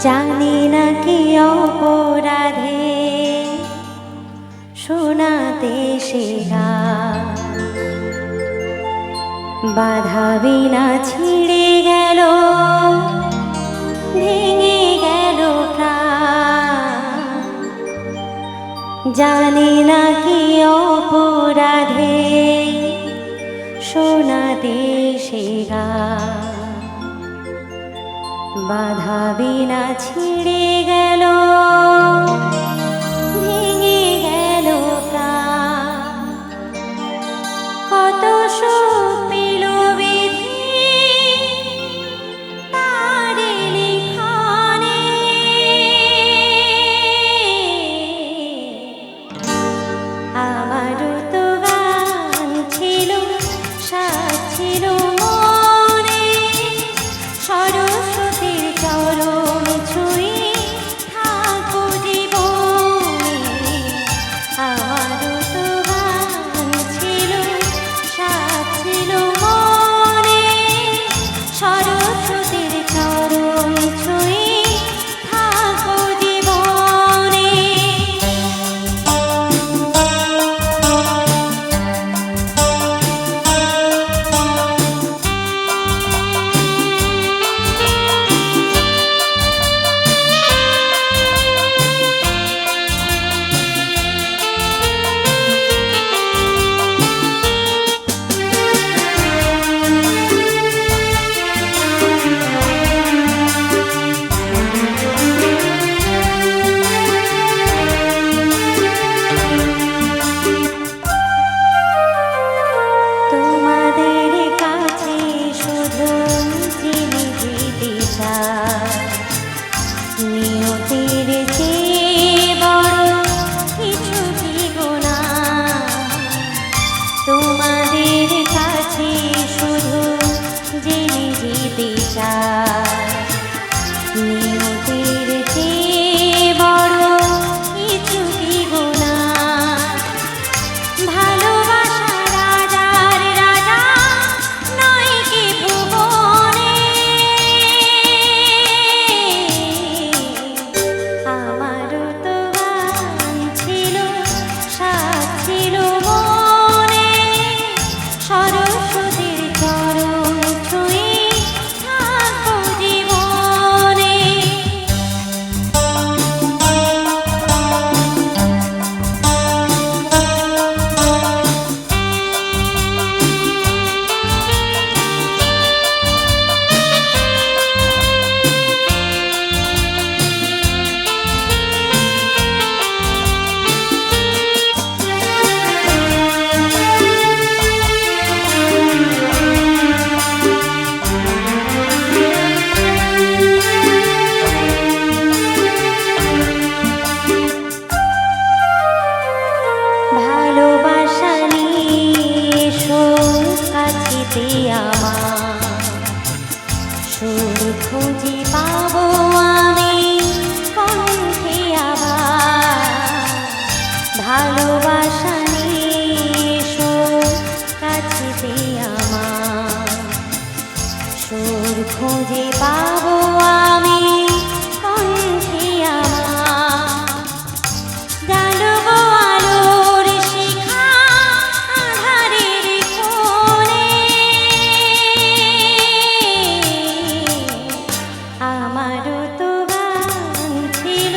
জানি না কি অপরাধে শোনাতে সে গান, বাধা বিনা ছিঁড়ে গেল, ভেঙে গেল প্রাণ। জানি না কি অপরাধে শোনাতে সে গান, বাধা বিনা ছিঁড়ে গেল, ভেঙে গেল প্রাণ। কত সুখ পেল বিধি তার লিখনে, আমারও তো গান ছিল, সাজ ছিল মনে, সরস্বতীর চরণ ছুঁয়ে থাকবো জীবনে। আমারও তো গান ছিল, সাজ ছিল মনে, সরস্বতীর চরণ ছুঁয়ে থাকবো জীবনে। তোমাদের কাছে শুধু জেনে যেতে চাই, নিয়তির চেয়ে বড় কিছু কি গো না। তোমাদের কাছে শুধু জেনে যেতে চাই, নিয়তির চেয়ে বড় কিছু কি গো না। ভালোবাসা রাজার রাজা নয় কি ভুবনে, আমারও তো গান ছিল, সাজ ছিল মনে, সরস্বতীর চরণ ছুঁয়ে থাকবো জীবনে। ভালোবাসা নিয়ে কাছেতে আমার সুর খুঁজে পাবো আমি কণ্ঠে আবার। ভালোবাসা নিয়ে কাছেতে আমার সুর খুঁজে পাবো আমি কণ্ঠে আমার। জানবো আলোর শিখা আঁধারের কোণে, আমারও তো গান ছিল,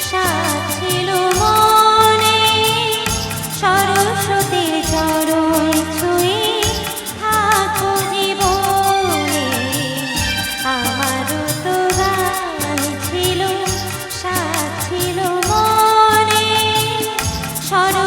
সাজ ছিল মনে, সরস্বতীর চরণ ছুঁয়ে থাকবো জীবনে। আমারও তো গান ছিল, সাজ ছিল মনে, সরস্বতীর